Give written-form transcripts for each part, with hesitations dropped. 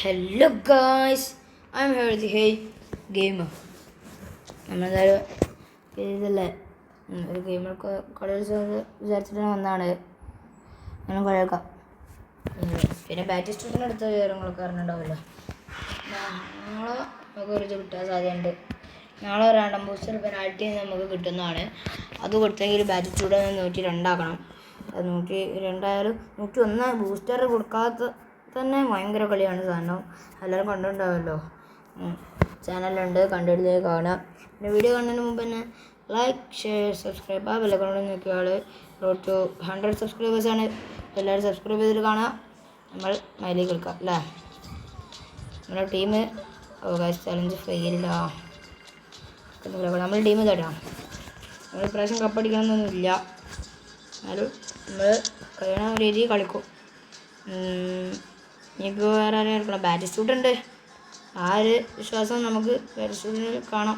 Hello guys, I'm here the Hey Gamer. നമ്മളെന്തായാലും ഇതല്ലേ ഒരു ഗെയിമർ കളി വിചാരിച്ചിട്ട് വന്നാണ്. ഞാൻ കളിയാക്കാം. പിന്നെ ബാറ്റിസ്റ്റൂട്ടിൻ്റെ അടുത്ത വിവരങ്ങളൊക്കെ അറിഞ്ഞിട്ടുണ്ടാവില്ല. നാളെ നമുക്ക് ഒരു കിട്ടാൻ സാധ്യതയുണ്ട്. നാളെ റാൻഡം ബൂസ്റ്റർ പെനാൽറ്റി നമുക്ക് കിട്ടുന്നതാണ്. അത് കൊടുത്തെങ്കിൽ ബാറ്റിസ്റ്റൂട്ട് 102 ആക്കണം. അത് 102 ആയാലും 101 ബൂസ്റ്റർ കൊടുക്കാത്ത തന്നെ ഭയങ്കര കളിയാണ് സാധനം. എല്ലാവരും കണ്ടിട്ടുണ്ടാവുമല്ലോ. ചാനലുണ്ട്, കണ്ടിട്ട് കാണാം. പിന്നെ വീഡിയോ കാണുന്നതിന് മുമ്പ് തന്നെ ലൈക്ക്, ഷെയർ, സബ്സ്ക്രൈബ് ആ ബെല്ലൈക്കൺ നോക്കിയ ആൾ റോഡ് ടു 100 സബ്സ്ക്രൈബേഴ്സാണ്. എല്ലാവരും സബ്സ്ക്രൈബ് ചെയ്തിട്ട് കാണാം. നമ്മൾ മൈലേക്ക് കളിക്കാം അല്ലേ. നമ്മുടെ ടീം ചലഞ്ച് ഫെയിലില്ല. നമ്മൾ ടീം തരാം. നമ്മൾ ഇപ്രാവശ്യം കപ്പടിക്കണമെന്നൊന്നുമില്ല. എന്നാലും നമ്മൾ കഴിയണ രീതിയിൽ കളിക്കും. ഇനിയിപ്പോൾ വേറെ ആരെയും എടുക്കണം. ബാറ്റിസ്റ്റൂട്ട് ഉണ്ട്. ആ ഒരു വിശ്വാസം നമുക്ക് ബാറ്റിസ്റ്റൂട്ടിൽ കാണാം.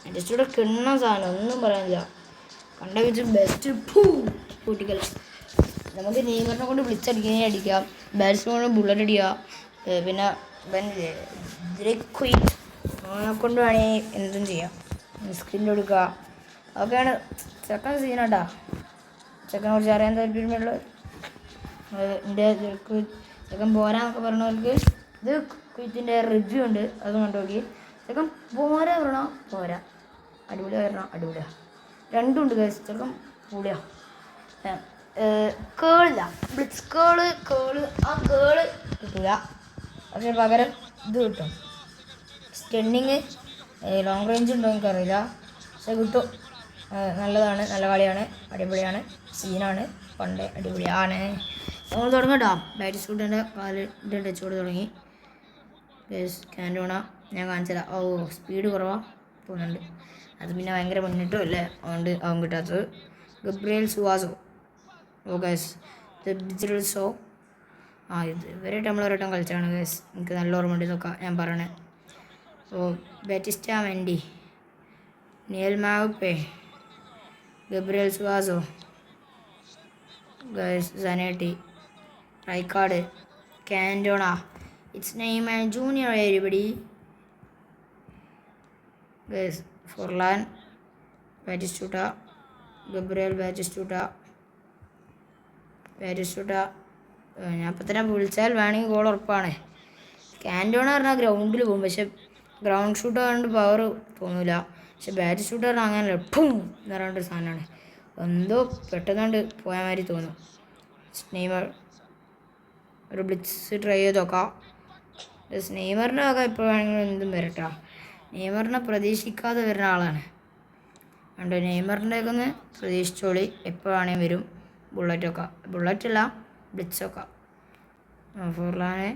ബാറ്റിസ്റ്റൂട്ട് കിണ്ണ സാധനം ഒന്നും പറയാനില്ല. കണ്ട വെച്ച് ബെസ്റ്റ് കൂട്ടിക്കൽ. നമുക്ക് നെയ്മറിനെ കൊണ്ട് വിളിച്ചടിക്കുന്നേ അടിക്കാം. ബാറ്റ്സ്മാനെ കൊണ്ട് ബുള്ളറ്റ് അടിക്കാം. പിന്നെ അവനെ കൊണ്ട് വേണമെങ്കിൽ എന്തും ചെയ്യാം. സ്കില്ല് കൊടുക്കുക. അതൊക്കെയാണ് ചെക്കൻ സീനാട്ടാ. ചെക്കനെ കുറിച്ച് അറിയാൻ താല്പര്യമുള്ള എൻ്റെ ചെക്കൻ പോരാന്നൊക്കെ പറഞ്ഞവർക്ക് ഇത് ക്വിറ്റിൻ്റെ റിവ്യൂ ഉണ്ട്. അത് കണ്ടോക്കി. ചെക്കൻ പോരാ പറഞ്ഞാൽ പോരാ, അടിപൊളിയാണ് പറഞ്ഞാൽ അടിപൊളിയാണ്. രണ്ടും ഉണ്ട് കേസ്. ചെക്കൻ പൊളിയാ. കേളില്ല, ബ്ലിറ്റ്സ് കേള് ആ കേള് കിട്ടില്ല. പക്ഷെ പകരം ഇത് കിട്ടും. സ്റ്റണ്ണിങ് ലോങ് റേഞ്ച് ഉണ്ടോ എനിക്കറിയില്ല, പക്ഷെ കിട്ടും. നല്ലതാണ്, നല്ല കളിയാണ്, അടിപൊളിയാണ്, സീനാണ്, പണ്ടേ അടിപൊളിയാണ്. നമ്മൾ തുടങ്ങട്ടോ. ബാറ്റിസ്റ്റൂട്ടിൻ്റെ കാലിൻ്റെ ടച്ചോട് തുടങ്ങി. കാൻറ്റോണ ഞാൻ കാണിച്ചുതരാം. സ്പീഡ് കുറവാണ് തോന്നുന്നുണ്ട്. അത് പിന്നെ ഭയങ്കര മുന്നിട്ടും അല്ലേ, അതുകൊണ്ട് അവൻ കിട്ടാത്തത്. Gabriel Suazo. Guys digital show. ഇത് ഇവരായിട്ട് നമ്മൾ ഒരട്ടം കളിച്ചാണ് ഗൈസ്. എനിക്ക് നല്ല ഓർമ്മയുണ്ട് ഇതൊക്കെ ഞാൻ പറയണേ. ബാറ്റിസ്റ്റ മെൻഡി, നിയൽ മാവുപ്പേ, Gabriel Suazo, guys Zanetti, Rijkaard, Cantona. It's Neymar junior everybody. Guys Forlan, Batistuta, Gabriel Batistuta. ഞാൻ ഇപ്പം തന്നെ വിളിച്ചാൽ വേണമെങ്കിൽ ഗോൾ ഉറപ്പാണ്. കാൻറ്റോണ പറഞ്ഞാൽ ഗ്രൗണ്ടിൽ പോകും, പക്ഷെ ഗ്രൗണ്ട് ഷൂട്ട് ആയതുകൊണ്ട് പവർ തോന്നില്ല. പക്ഷെ ബാറ്റിസ്റ്റൂട്ട് പറഞ്ഞാൽ അങ്ങനെ എട്ടും എന്ന് പറഞ്ഞൊരു സാധനമാണ്. എന്തോ പെട്ടെന്നുകൊണ്ട് പോയ മാതിരി തോന്നും. നെയ്മർ ഒരു ബ്ലിറ്റ്സ് ട്രൈ ചെയ്ത് നോക്കാം. നെയ്മറിൻ്റെ ഒക്കെ എപ്പോൾ വേണമെങ്കിലും എന്തും വരട്ടാ. നെയ്മറിനെ പ്രതീക്ഷിക്കാതെ വരുന്ന ആളാണ്. അതുകൊണ്ട് നെയ്മറിൻ്റെ ഒക്കെ ഒന്ന് പ്രതീക്ഷിച്ചോളി. എപ്പോൾ വേണമെങ്കിൽ വരും. ബുള്ളറ്റല്ല ബ്ലിറ്റ്സൊക്കെ. ഫോർലാനെ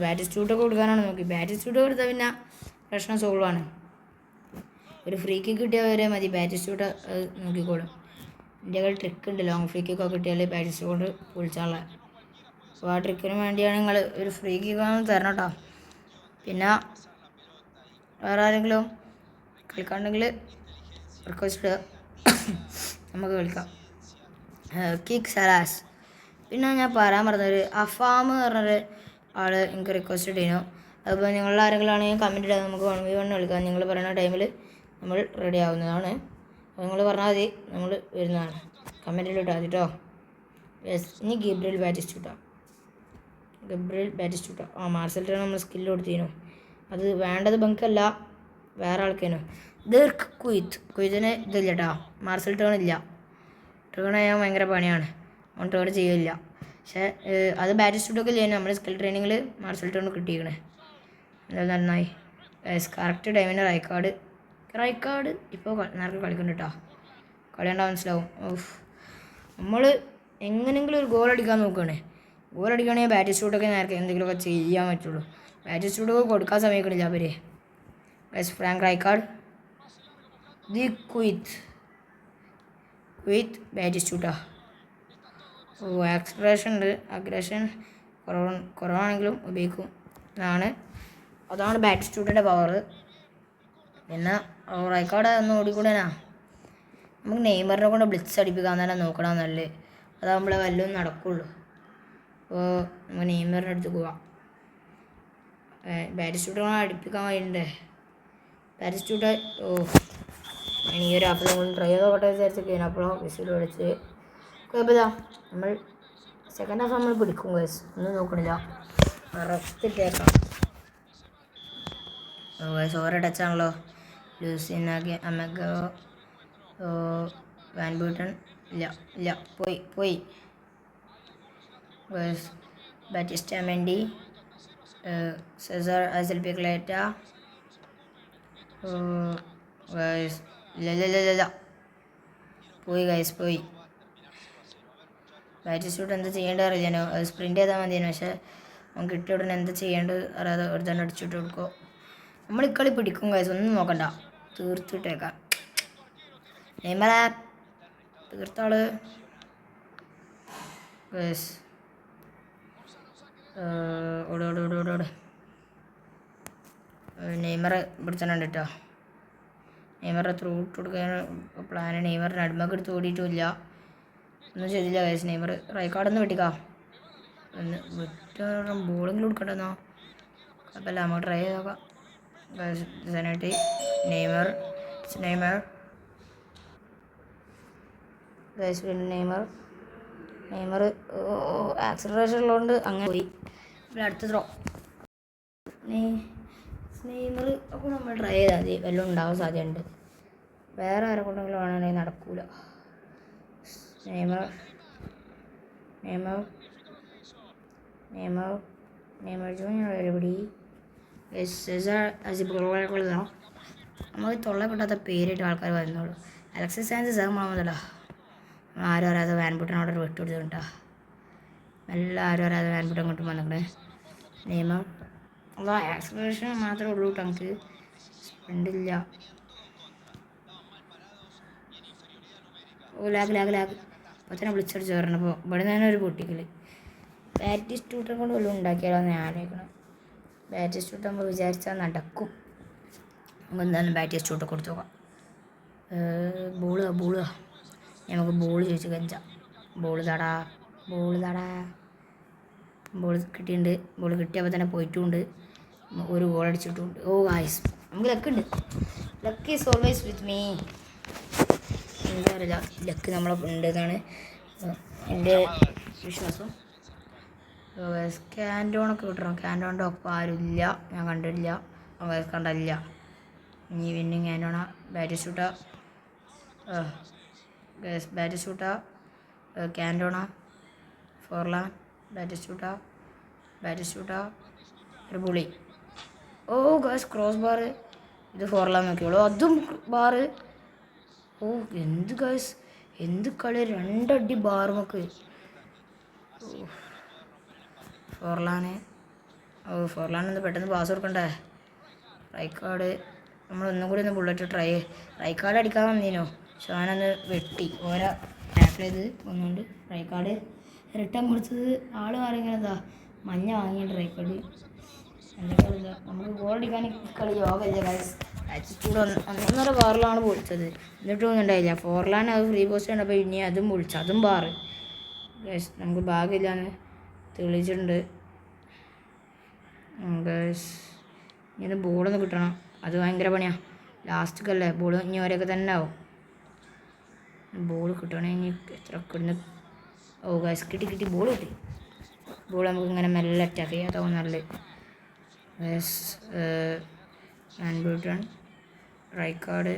ബാറ്റിസ്റ്റൂട്ടൊക്കെ കൊടുക്കാനാണ് നോക്കി. ബാറ്റിസ്റ്റൂട്ട് കൊടുത്താൽ പിന്നെ പ്രശ്നം സോൾവാണ്. ഒരു ഫ്രീ കിക്ക് കിട്ടിയാൽ വരെ മതി, ബാറ്റിസ്റ്റൂട്ട് അത് നോക്കിക്കോളും. ഇന്ത്യകൾ ട്രിക്ക് ഉണ്ട്, ലോങ് ഫ്രീ കിക്കൊക്കെ കിട്ടിയാൽ ബാറ്റിസ്റ്റൂട്ട് പൊളിച്ചാനുള്ള. അപ്പോൾ ആ ട്രിക്കിന് വേണ്ടിയാണ് നിങ്ങൾ ഒരു ഫ്രീ കിക്കൊന്ന് തരണം കേട്ടോ. പിന്നെ വേറെ ആരെങ്കിലും കളിക്കാണ്ടെങ്കിൽ റിക്വസ്റ്റ് നമുക്ക് കളിക്കാം. കിക്ക് സലാസ്. പിന്നെ ഞാൻ പറയാൻ പറഞ്ഞൊരു അഫാം എന്ന് പറഞ്ഞൊരു ആൾ എനിക്ക് റിക്വസ്റ്റ് ഇട്ടിരുന്നു. അപ്പോൾ നിങ്ങളിൽ ആരെങ്കിലും ആണെങ്കിൽ കമൻറ്റ് ഇടാതെ നമുക്ക് 1v1 കളിക്കാം. നിങ്ങൾ പറയുന്ന ടൈമിൽ നമ്മൾ റെഡി ആവുന്നതാണ്. അപ്പോൾ നിങ്ങൾ പറഞ്ഞാൽ മതി, നമ്മൾ വരുന്നതാണ്. കമൻറ്റിൽ ഇട്ടാൽ മതി കേട്ടോ. ഇനി ഗബ്രിയേൽ ബാറ്റിസ്റ്റൂട്ട. മാർസൽ ടേൺ നമ്മൾ സ്കില്ല് കൊടുത്തിരുന്നു. അത് വേണ്ടത് ബങ്കല്ല, വേറെ ആൾക്കേനു. ദിർക്ക് കുയിത്തിന് ഇതില്ല കേട്ടോ. മാർസൽ ടേൺ ഇല്ല. ടേൺ ചെയ്യാൻ ഭയങ്കര പണിയാണ്. അവൻ ടേൺ ചെയ്യില്ല. പക്ഷേ അത് ബാറ്റിസ്റ്റൂട്ടൊക്കെ ഇല്ലായിരുന്നു. നമ്മൾ സ്കിൽ ട്രെയിനിങ്ങിൽ മാർസൽ ടേൺ കിട്ടിയിരിക്കണേ. എന്തായാലും നന്നായി. കറക്റ്റ് ടൈമിന് റൈക്കാർഡ് ഇപ്പോൾ നേരത്തെ കളിക്കുന്നുണ്ട് കേട്ടോ. കളിയേണ്ട മനസ്സിലാവും. നമ്മൾ എങ്ങനെയെങ്കിലും ഒരു ഗോൾ അടിക്കാൻ നോക്കുകയാണ്. ഗോൾ അടിക്കുകയാണെങ്കിൽ ബാറ്റിസ്റ്റൂട്ടൊക്കെ നേരത്തെ എന്തെങ്കിലുമൊക്കെ ചെയ്യാൻ പറ്റുള്ളൂ. ബാറ്റിസ്റ്റൂട്ടൊക്കെ കൊടുക്കാൻ സമയക്കണില്ല അവർ. ഫ്രാങ്ക് റൈക്കാർഡ്, ദി ക്വിത്ത് ബാറ്റിസ്റ്റൂട്ട. അഗ്രഷൻ കുറവാണെങ്കിലും ഉപയോഗിക്കും. അതാണ് ബാറ്റിസ്റ്റൂട്ടിൻ്റെ പവർ. പിന്നെ റൈക്കാർഡ് ഒന്ന് ഓടിക്കൂടാനാ. നമുക്ക് നെയ്മറിനെ കൊണ്ട് ബ്ലിറ്റ്സ് അടിപ്പിക്കാൻ തന്നെ നോക്കണം നല്ലത്. അതാകുമ്പോഴേ വല്ലതും നടക്കുള്ളൂ. അപ്പോൾ നമുക്ക് നെയ്മറിൻ്റെ അടുത്ത് പോവാം. ബാറ്റിസ്റ്റൂട്ട് അടുപ്പിക്കാൻ കഴിയണ്ടേ? ബാറ്റിസ്റ്റൂട്ട് ഈ ഒരു ആപ്പിളും കൊണ്ട് ട്രൈ ചെയ്തോട്ടെ വിചാരിച്ച് കഴിഞ്ഞപ്പോൾ വിസിൽ വിളിച്ച് കുഴപ്പമില്ല. നമ്മൾ സെക്കൻഡ് ഹാഫ് നമ്മൾ പിടിക്കും ഗൈസ്, ഒന്നും നോക്കണില്ല, കറക്റ്റിട്ടേക്കാം. ഗൈസ് ഓരോ ടച്ചാണല്ലോ. ലൂസിനാക്കി അമഗോ വാൻ ബൂട്ടൺ ഇല്ല ഇല്ല പോയി ഗൈസ്. ബാറ്റിസ്റ്റ മെൻഡി, സെസർ അസൽപിക്ലേറ്റ ഗൈസ് ഇല്ല പോയി ഗൈസ് പോയി. ബാറ്റിസ്റ്റൂട്ട് എന്താ ചെയ്യേണ്ടത് അറിയില്ലോ. അത് സ്പ്രിൻ്റ് ചെയ്താൽ മതിയാണ്, പക്ഷേ അവൻ കിട്ടിയ ഉടനെ എന്താ ചെയ്യേണ്ടത് അറിയാതെ ഒരു തന്നെ അടിച്ചിട്ട് കൊടുക്കും. നമ്മൾ ഇക്കളി പിടിക്കും ഗൈസ്, ഒന്നും നോക്കണ്ട, തീർത്തിട്ടേക്കാം. നെയ്മറ തീർത്താള് ഗൈസ്. ഓട് നെയ്മർ പിടിച്ചിട്ടുണ്ട് കേട്ടോ. നെയ്മറെ ത്രൂ ഇട്ട് കൊടുക്കാൻ പ്ലാന്. നെയ്മറിന് അടിമക്ക് എടുത്ത് ഓടിയിട്ടുമില്ല, ഒന്നും ചെയ്തില്ല ഗൈസ്. നെയ്മർ റൈക്കാർഡൊന്ന് വെട്ടിക്കാം, ഒന്ന് വിട്ട ബോളെങ്കിലും കൊടുക്കണ്ടെന്നോ. കുഴപ്പമില്ല, നമുക്ക് ട്രൈ ചെയ്ത് നോക്കാം ഗൈസ്. സെനാറ്റി നെയ്മർ ഗൈസ്, പിന്നെ നെയ്മർ ആക്സിലറേഷൻ ഉള്ളതുകൊണ്ട് അങ്ങനെ പോയി. ഇവിടെ അടുത്ത ത്രോ നെയ്മർ. അപ്പോൾ നമ്മൾ ട്രൈ ചെയ്താൽ മതി, വല്ലതും ഉണ്ടാവാൻ സാധ്യതയുണ്ട്. വേറെ ആരെ കൊണ്ടെങ്കിലും ആണെങ്കിൽ നടക്കൂല. നെയ്മർ ജൂനിയർ എവിടെ? നമുക്ക് തൊള്ള കിട്ടാത്ത പേരിട്ട് ആൾക്കാർ വരുന്നുള്ളൂ. അലക്സിസ് സാൻസ് സഹമാമതല്ല, ആരും അറിയാതെ വാൻബുട്ടനോട് വിട്ടുകൊടുത്തിട്ടാ. നല്ല ആരും അറിയാതെ വാൻബുട്ടൻ കിട്ടും വന്നിട്ട്. നെയ്മർ അതാ ആക്സിലറേഷൻ മാത്രമേ ഉള്ളൂ കേട്ടോ, നമുക്ക് സ്പ്രിൻ്റില്ല. ലാഗ് അപ്പോൾ തന്നെ വിളിച്ചടിച്ച് പറഞ്ഞപ്പോൾ ഇവിടെ തന്നെ ഒരു പൊട്ടിക്കല്. ബാറ്റിസ്റ്റൂട്ടം കൊണ്ട് വല്ലതും ഉണ്ടാക്കിയാലോ എന്ന് ഞാൻ ആലോചിക്കണം. ബാറ്റിസ്റ്റൂട്ട് നമ്മൾ വിചാരിച്ചാൽ നടക്കും. നമുക്ക് എന്തായാലും ബാറ്റിസ്റ്റൂട്ട് കൊടുത്തു നോക്കാം. ബോള് നമുക്ക് ബോൾ ചോദിച്ചു കഞ്ചാം. ബോൾ തടാ ബോൾ കിട്ടിയിട്ടുണ്ട്. ബോൾ കിട്ടിയപ്പോൾ തന്നെ പോയിട്ടുമുണ്ട്, ഒരു ഗോൾ അടിച്ചിട്ടുമുണ്ട്. ഗായ്സ്, നമുക്ക് ലക്കുണ്ട്. Luck is always with me. എന്താ അറിയില്ല, ലക്ക് നമ്മളെ ഉണ്ടെന്നാണ് എൻ്റെ വിശ്വാസം. ക്യാൻറ്റോണൊക്കെ കിട്ടണം. ക്യാൻറ്റോണിൻ്റെ ഒപ്പം ആരുമില്ല, ഞാൻ കണ്ടില്ല, കണ്ടല്ല. ഇനി വിന്നിങ് ക്യാൻറ്റോണ. ബാറ്റിസ്റ്റൂട്ട ക്യാൻറ്റോണ, ഫോർലാൻ, ബാറ്റിസ്റ്റൂട്ട ഒരു പുളി. Guys cross bar. ഇത് ഫോർലാൻ നോക്കിയോളൂ, അതും ബാറ്. എന്ത് ഗായ്സ്, എന്ത് കളി, രണ്ടടി ബാർ നമുക്ക്. ഫോർലാൻ ഒന്ന് പെട്ടെന്ന് പാസ് കൊടുക്കണ്ടേ. റൈക്കാർഡ് നമ്മളൊന്നും കൂടി ഒന്ന് ബുള്ളറ്റ് റൈക്കാർഡ് അടിക്കാൻ വന്നീനോ, പക്ഷെ ഞാനൊന്ന് വെട്ടി ഓരോ ടാക്കിൾ ചെയ്ത് ഒന്നുകൊണ്ട്. റൈക്കാർഡ് റിട്ടേൺ കൊടുത്തത് ആൾ മാറിങ്ങനെ എന്താ മഞ്ഞ വാങ്ങിയിട്ട് റൈക്കാർഡ്. എന്തൊക്കെയാ നമുക്ക് ഗോൾ അടിക്കാൻ കളി യോഗമില്ല ഗൈസ്. ആറ്റിറ്റ്യൂഡ് ഒന്നൊന്നര ബാറിലാണ് പൊളിച്ചത്, എന്നിട്ടും ഒന്നും ഉണ്ടായില്ല. ഫോർലാൻ അത് ഫ്രീ പോസ്റ്റ് കണ്ടപ്പോൾ ഇനി അതും പൊളിച്ചു, അതും ബാറ് ഗൈസ്. നമുക്ക് ഭാഗ്യമില്ലാന്ന് തെളിയിച്ചിട്ടുണ്ട് ഗൈസ്. ഇനി ബോളൊന്ന് കിട്ടണം, അത് ഭയങ്കര പണിയാണ്. ലാസ്റ്റൊക്കെ ബോൾ ഇനി ഓരൊക്കെ തന്നെ ആവും. ബോൾ കിട്ടണമെങ്കിൽ എത്ര കിടന്ന്. ഗൈസ് കിട്ടി ബോൾ കിട്ടി. ബോൾ നമുക്ക് ഇങ്ങനെ മെല്ലെ അറ്റാക്ക് ചെയ്യാൻ തോന്നുന്നല്ലേ ഗൈസ്. ആൻബൂട്ടൺ, റൈക്കാർഡ്,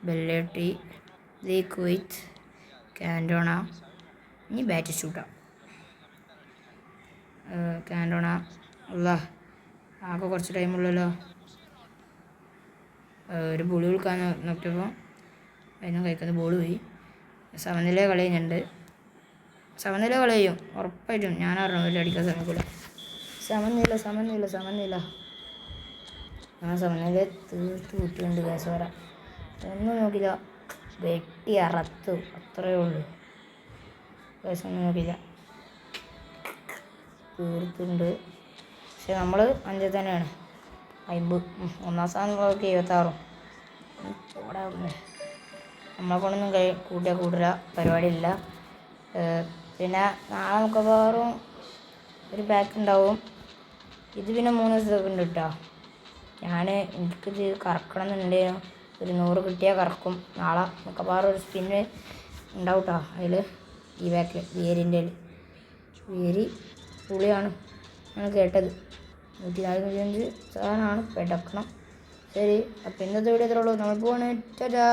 ബെല്ലേട്ടി, ദി കുവൈറ്റ്, ക്യാൻറ്റോണ. ഇനി ബാറ്റിസ്റ്റൂട്ട. ക്യാൻറ്റോണ അല്ല, ആകെ കുറച്ച് ടൈമുള്ളല്ലോ. ഒരു ബോളി കൊടുക്കാൻ നോക്കിയപ്പോൾ അതിനും കഴിക്കുന്ന ബോൾ പോയി. സമനില കളി കഴിഞ്ഞിട്ടുണ്ട്. സമനില കളി ചെയ്യും ഉറപ്പായിട്ടും, ഞാൻ അറിഞ്ഞു വലിയ അടിക്കാൻ ശ്രമിക്കില്ല. സമനില ആ സമനില തീർത്ത് കിട്ടിയിട്ടുണ്ട് കേസ്. വരാം ഒന്നും നോക്കില്ല, വെട്ടി അറത്തു, അത്രയേ ഉള്ളൂ കേസ്. ഒന്നും നോക്കില്ല, തീർത്തുണ്ട്. പക്ഷെ നമ്മൾ 5 തന്നെയാണ്. 50 ഒന്നാം സ്ഥാനമുള്ളവർക്ക് 76. ഓടാ നമ്മളെ കൊണ്ടൊന്നും കൂട്ടില്ല, പരിപാടിയില്ല. പിന്നെ നാളെ മിക്കവാറും ഒരു പാക്ക് ഉണ്ടാവും. ഇത് പിന്നെ 3 ദിവസമൊക്കെ ഉണ്ട് കേട്ടോ. എനിക്കിത് കറക്കണം എന്നുണ്ടായിരുന്നു. ഒരു 100 കിട്ടിയാൽ കറക്കും. നാളെ മിക്കവാറും ഒരു സ്പിന്ന് ഉണ്ടാവും കേട്ടോ. അതിൽ ഈ പാക്കിൽ വേരിൻ്റെ വേരി പുളിയാണ് ഞാൻ കേട്ടത്. 145 സാധനമാണ്. പെടക്കണം. ശരി, അപ്പം ഇന്നത്തെ വീഡിയോ ഇത്രേ ഉള്ളൂ. നമ്മൾ പോവാണ്. ടാറ്റാ.